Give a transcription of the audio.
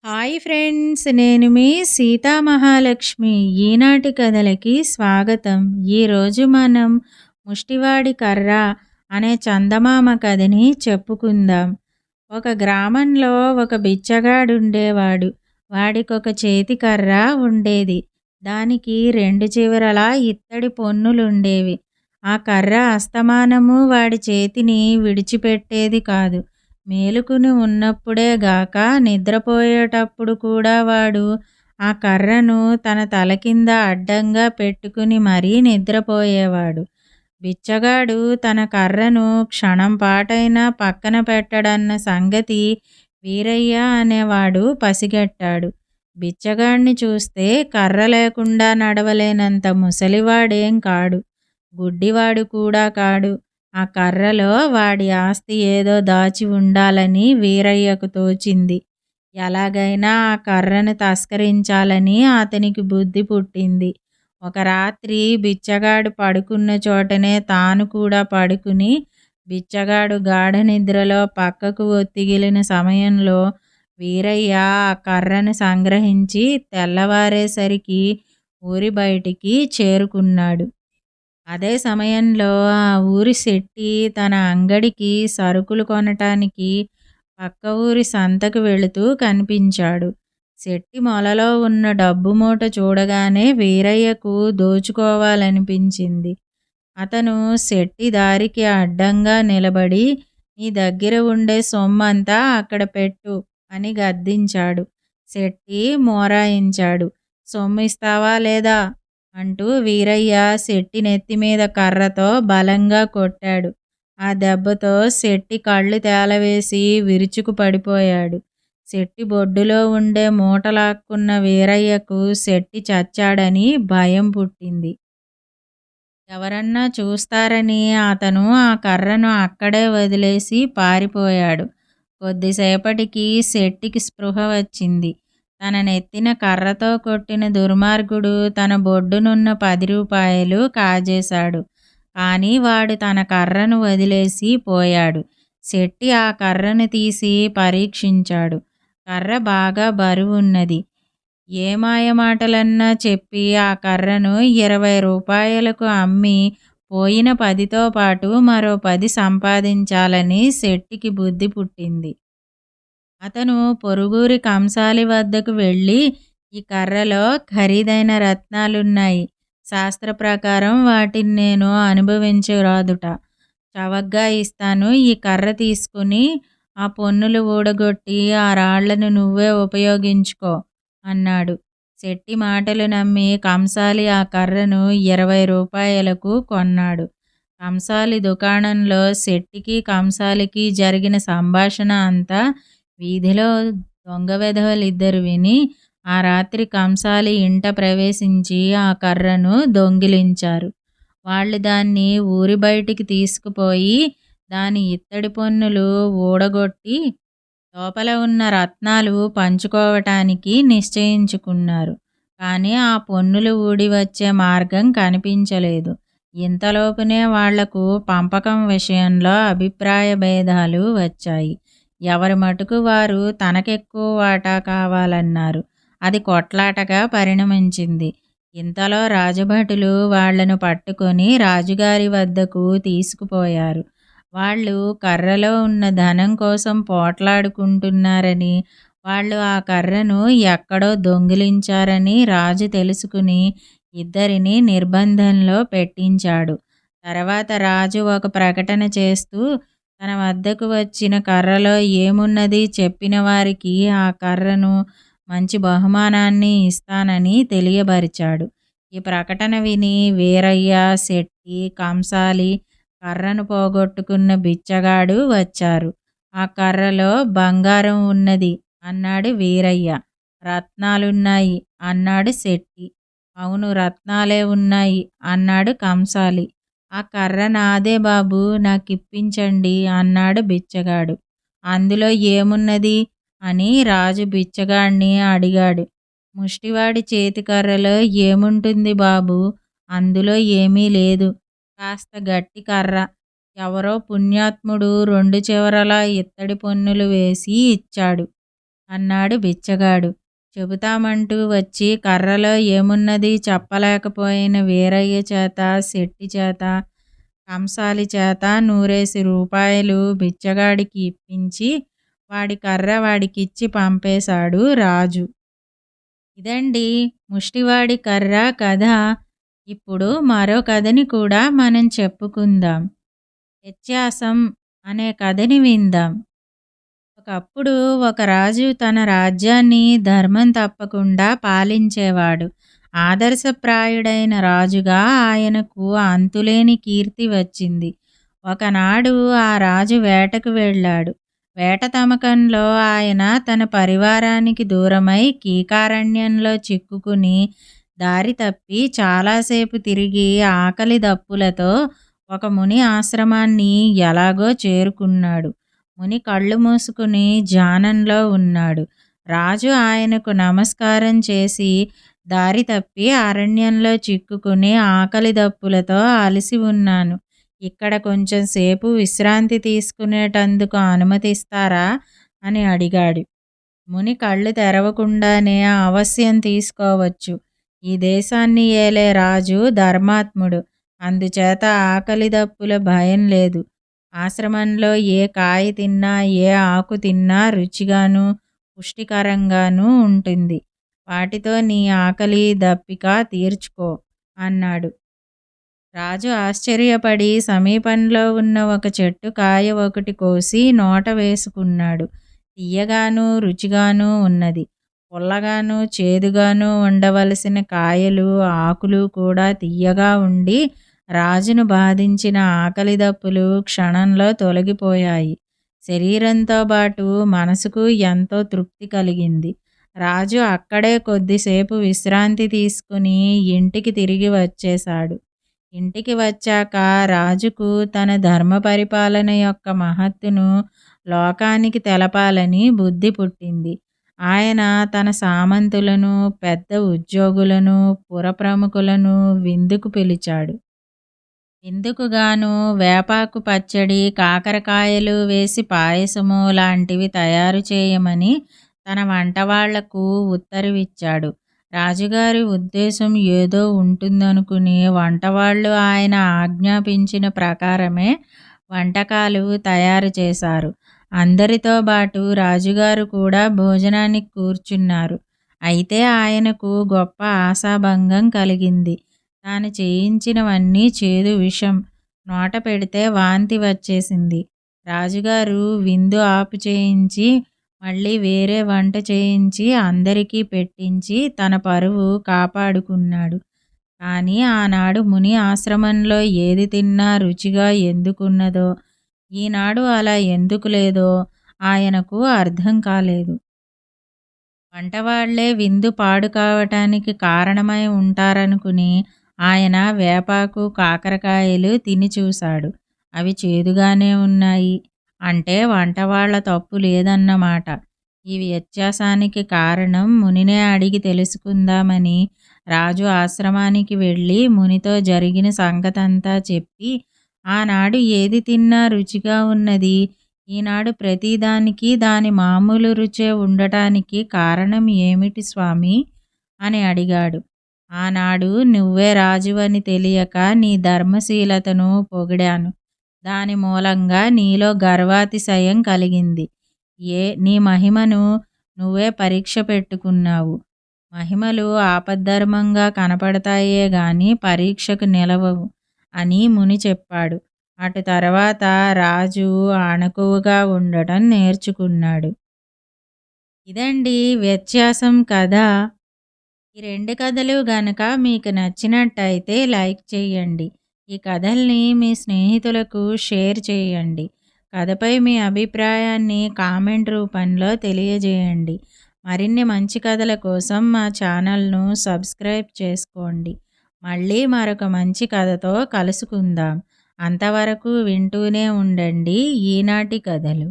Hi friends, నేను మీ సీతామహాలక్ష్మి. ఈనాటి కథలకి స్వాగతం. ఈరోజు మనం ముష్టివాడి కర్ర అనే చందమామ కథని చెప్పుకుందాం. ఒక గ్రామంలో ఒక బిచ్చగాడుండేవాడు. వాడికొక చేతి కర్ర ఉండేది. దానికి రెండు చివరలా ఇత్తడి పొన్నులుండేవి. ఆ కర్ర అస్తమానము వాడి చేతిని విడిచిపెట్టేది కాదు. మేలుకుని ఉన్నప్పుడే గాక నిద్రపోయేటప్పుడు కూడా వాడు ఆ కర్రను తన తల కింద అడ్డంగా పెట్టుకుని మరీ నిద్రపోయేవాడు. బిచ్చగాడు తన కర్రను క్షణం పాటైనా పక్కన పెట్టడన్న సంగతి వీరయ్య అనేవాడు పసిగట్టాడు. బిచ్చగాడిని చూస్తే కర్ర లేకుండా నడవలేనంత ముసలివాడేం కాడు, గుడ్డివాడు కూడా కాడు. ఆ కర్రలో వాడి ఆస్తి ఏదో దాచి ఉండాలని వీరయ్యకు తోచింది. ఎలాగైనా ఆ కర్రను తస్కరించాలని అతనికి బుద్ధి పుట్టింది. ఒక రాత్రి బిచ్చగాడు పడుకున్న చోటనే తాను కూడా పడుకుని, బిచ్చగాడు గాఢ నిద్రలో పక్కకు ఒత్తిగిలిన సమయంలో వీరయ్య ఆ కర్రను సంగ్రహించి తెల్లవారేసరికి ఊరి బయటికి చేరుకున్నాడు. అదే సమయంలో ఆ ఊరి శెట్టి తన అంగడికి సరుకులు కొనటానికి పక్క ఊరి సంతకు వెళుతూ కనిపించాడు. శెట్టి మొలలో ఉన్న డబ్బు మూట చూడగానే వీరయ్యకు దోచుకోవాలనిపించింది. అతను శెట్టి దారికి అడ్డంగా నిలబడి, నీ దగ్గర ఉండే సొమ్మంతా అక్కడ పెట్టు అని గద్దించాడు. శెట్టి మోరాయించాడు. సొమ్ము ఇస్తావా లేదా అంటూ వీరయ్య శెట్టి నెత్తిమీద కర్రతో బలంగా కొట్టాడు. ఆ దెబ్బతో శెట్టి కళ్ళు తేలవేసి విరుచుకు పడిపోయాడు. శెట్టి బొడ్డులో ఉండే మూట లాక్కున్న వీరయ్యకు శెట్టి చచ్చాడని భయం పుట్టింది. ఎవరన్నా చూస్తారని అతను ఆ కర్రను అక్కడే వదిలేసి పారిపోయాడు. కొద్దిసేపటికి శెట్టికి స్పృహ వచ్చింది. తన నెత్తిన కర్రతో కొట్టిన దుర్మార్గుడు తన బొడ్డునున్న 10 రూపాయలు కాజేశాడు. కానీ వాడు తన కర్రను వదిలేసి పోయాడు. శెట్టి ఆ కర్రను తీసి పరీక్షించాడు. కర్ర బాగా బరువున్నది. ఏ మాయమాటలన్నా చెప్పి ఆ కర్రను 20 రూపాయలకు అమ్మి పోయిన 10తో పాటు మరో 10 సంపాదించాలని శెట్టికి బుద్ధి పుట్టింది. అతను పొరుగురి కంసాలి వద్దకు వెళ్ళి, ఈ కర్రలో ఖరీదైన రత్నాలున్నాయి. శాస్త్ర ప్రకారం వాటిని నేను అనుభవించరాదుట. చవగ్గా ఇస్తాను. ఈ కర్ర తీసుకుని ఆ పొన్నులు ఊడగొట్టి ఆ రాళ్లను నువ్వే ఉపయోగించుకో అన్నాడు. శెట్టి మాటలు నమ్మి కంసాలి ఆ కర్రను 20 రూపాయలకు కొన్నాడు. కంసాలి దుకాణంలో శెట్టికి కంసాలికి జరిగిన సంభాషణ అంతా వీధిలో దొంగ వెధవలిద్దరు విని ఆ రాత్రి కంసాలి ఇంట ప్రవేశించి ఆ కర్రను దొంగిలించారు. వాళ్ళు దాన్ని ఊరి బయటికి తీసుకుపోయి దాని ఇత్తడి పొన్నులు ఊడగొట్టి లోపల ఉన్న రత్నాలు పంచుకోవటానికి నిశ్చయించుకున్నారు. కానీ ఆ పొన్నులు ఊడి వచ్చే మార్గం కనిపించలేదు. ఇంతలోపునే వాళ్లకు పంపకం విషయంలో అభిప్రాయ భేదాలు వచ్చాయి. ఎవరి మటుకు వారు తనకెక్కువ వాటా కావాలన్నారు. అది కొట్లాటగా పరిణమించింది. ఇంతలో రాజభటులు వాళ్లను పట్టుకొని రాజుగారి వద్దకు తీసుకుపోయారు. వాళ్ళు కర్రలో ఉన్న ధనం కోసం పోట్లాడుకుంటున్నారని, వాళ్ళు ఆ కర్రను ఎక్కడో దొంగిలించారని రాజు తెలుసుకుని ఇద్దరిని నిర్బంధంలో పెట్టించాడు. తర్వాత రాజు ఒక ప్రకటన చేస్తూ తన వద్దకు వచ్చిన కర్రలో ఏమున్నది చెప్పిన వారికి ఆ కర్రను మంచి బహుమానాన్ని ఇస్తానని తెలియబరిచాడు. ఈ ప్రకటన విని వీరయ్య, శెట్టి, కంసాలి, కర్రను పోగొట్టుకున్న బిచ్చగాడు వచ్చారు. ఆ కర్రలో బంగారం ఉన్నది అన్నాడు వీరయ్య. రత్నాలున్నాయి అన్నాడు శెట్టి. అవును, రత్నాలే ఉన్నాయి అన్నాడు కంసాలి. ఆ కర్ర నాదే బాబు, నాకిప్పించండి అన్నాడు బిచ్చగాడు. అందులో ఏమున్నది అని రాజు బిచ్చగాడిని అడిగాడు. ముష్టివాడి చేతి కర్రలో ఏముంటుంది బాబు, అందులో ఏమీ లేదు. కాస్త గట్టి కర్ర. ఎవరో పుణ్యాత్ముడు 2 చివరలా ఇత్తడి పొన్నులు వేసి ఇచ్చాడు. అన్నాడు బిచ్చగాడు. చెబుతామంటూ వచ్చి కర్రలో ఏమున్నది చెప్పలేకపోయిన వీరయ్య చేత, శెట్టి చేత, కంసాలి చేత 100 రూపాయలు బిచ్చగాడికి ఇప్పించి వాడి కర్ర వాడికిచ్చి పంపేశాడు రాజు. ఇదండి ముష్టివాడి కర్ర కథ. ఇప్పుడు మరో కథని కూడా మనం చెప్పుకుందాం. వ్యత్యాసం అనే కథని విందాం. ఒకప్పుడు ఒక రాజు తన రాజ్యాన్ని ధర్మం తప్పకుండా పాలించేవాడు. ఆదర్శప్రాయుడైన రాజుగా ఆయనకు అంతులేని కీర్తి వచ్చింది. ఒకనాడు ఆ రాజు వేటకు వెళ్ళాడు. వేట తమకంలో ఆయన తన పరివారానికి దూరమై కీకారణ్యంలో చిక్కుకుని దారి తప్పి చాలాసేపు తిరిగి ఆకలి దప్పులతో ఒక ముని ఆశ్రమాన్ని ఎలాగో చేరుకున్నాడు. ముని కళ్ళు మూసుకుని ధ్యానంలో ఉన్నాడు. రాజు ఆయనకు నమస్కారం చేసి, దారి తప్పి అరణ్యంలో చిక్కుకుని ఆకలి దప్పులతో అలసి ఉన్నాను. ఇక్కడ కొంచెం సేపు విశ్రాంతి తీసుకునేటందుకు అనుమతిస్తారా అని అడిగాడు. ముని కళ్ళు తెరవకుండానే అవశ్యం తీసుకోవచ్చు. ఈ దేశాన్ని ఏలే రాజు ధర్మాత్ముడు. అందుచేత ఆకలి దప్పుల భయం లేదు. ఆశ్రమంలో ఏ కాయ తిన్నా, ఏ ఆకు తిన్నా రుచిగాను పుష్టికరంగానూ ఉంటుంది. వాటితో నీ ఆకలి దప్పిక తీర్చుకో అన్నాడు. రాజు ఆశ్చర్యపడి సమీపంలో ఉన్న ఒక చెట్టు కాయ ఒకటి కోసి నోట వేసుకున్నాడు. తియ్యగాను రుచిగాను ఉన్నది. పుల్లగాను చేదుగాను ఉండవలసిన కాయలు, ఆకులు కూడా తియ్యగా ఉండి రాజును బాధించిన ఆకలి దప్పులు క్షణంలో తొలగిపోయాయి. శరీరంతో పాటు మనసుకు ఎంతో తృప్తి కలిగింది. రాజు అక్కడే కొద్దిసేపు విశ్రాంతి తీసుకుని ఇంటికి తిరిగి వచ్చేశాడు. ఇంటికి వచ్చాక రాజుకు తన ధర్మ పరిపాలన యొక్క మహత్తును లోకానికి తెలపాలని బుద్ధి పుట్టింది. ఆయన తన సామంతులను, పెద్ద ఉద్యోగులను, పురప్రముఖులను విందుకు పిలిచాడు. ఇందుకుగాను వేపాకు పచ్చడి, కాకరకాయలు వేసి పాయసము లాంటివి తయారు చేయమని తన వంటవాళ్లకు ఉత్తర్విచ్చాడు. రాజుగారి ఉద్దేశం ఏదో ఉంటుందనుకుని వంటవాళ్ళు ఆయన ఆజ్ఞాపించిన ప్రకారమే వంటకాలు తయారు చేశారు. అందరితో పాటు రాజుగారు కూడా భోజనానికి కూర్చున్నారు. అయితే ఆయనకు గొప్ప ఆశాభంగం కలిగింది. తాను చేయించినవన్నీ చేదు విషం. నోట పెడితే వాంతి వచ్చేసింది. రాజుగారు విందు ఆపు చేయించి మళ్ళీ వేరే వంట చేయించి అందరికీ పెట్టించి తన పరువు కాపాడుకున్నాడు. కానీ ఆనాడు ముని ఆశ్రమంలో ఏది తిన్నా రుచిగా ఎందుకున్నదో, ఈనాడు అలా ఎందుకు లేదో ఆయనకు అర్థం కాలేదు. వంటవాళ్లే విందు పాడు కావటానికి కారణమై ఉంటారనుకుని ఆయన వేపాకు, కాకరకాయలు తిని చూశాడు. అవి చేదుగానే ఉన్నాయి. అంటే వంటవాళ్ల తప్పు లేదన్నమాట. ఈ వ్యత్యాసానికి కారణం మునినే అడిగి తెలుసుకుందామని రాజు ఆశ్రమానికి వెళ్ళి మునితో జరిగిన సంగతంతా చెప్పి, ఆనాడు ఏది తిన్నా రుచిగా ఉన్నది, ఈనాడు ప్రతిదానికి దాని మామూలు రుచే ఉండటానికి కారణం ఏమిటి స్వామి అని అడిగాడు. ఆనాడు నువ్వే రాజువని తెలియక నీ ధర్మశీలతను పొగిడాను. దాని మూలంగా నీలో గర్వాతిశయం కలిగింది. నీ మహిమను నువ్వే పరీక్ష పెట్టుకున్నావు. మహిమలు ఆపద్ధర్మంగా కనపడతాయే గాని పరీక్షకు నిలవవు అని ముని చెప్పాడు. అటు తర్వాత రాజు అణకువగా ఉండటం నేర్చుకున్నాడు. ఇదండి వ్యత్యాసం కథ. ఈ 2 కథలు గనక మీకు నచ్చినట్టయితే లైక్ చేయండి. ఈ కథల్ని మీ స్నేహితులకు షేర్ చేయండి. కథపై మీ అభిప్రాయాన్ని కామెంట్ రూపంలో తెలియజేయండి. మరిన్ని మంచి కథల కోసం మా ఛానల్ను సబ్స్క్రైబ్ చేసుకోండి. మళ్ళీ మరొక మంచి కథతో కలుసుకుందాం. అంతవరకు వింటూనే ఉండండి ఈనాటి కథలు.